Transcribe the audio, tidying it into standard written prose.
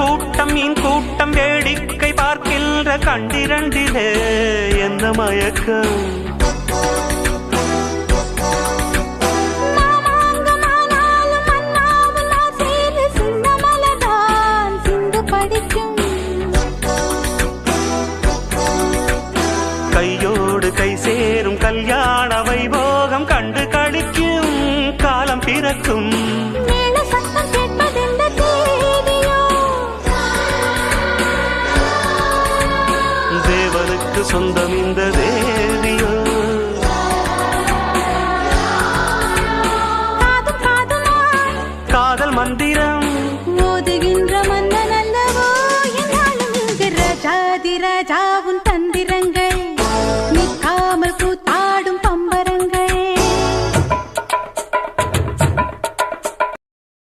கூட்டம் மீன் கூட்டம் வேடிக்கை பார்க்கின்ற கண்டிரண்டிலே என்ன மயக்கம் கையோடு கை சேரும் கல்யாண வைபோகம் கண்டு கழிக்கும் காலம் பிறக்கும் தேவனுக்கு சொந்தம் இந்த தேவியோ காதல் மந்திரம்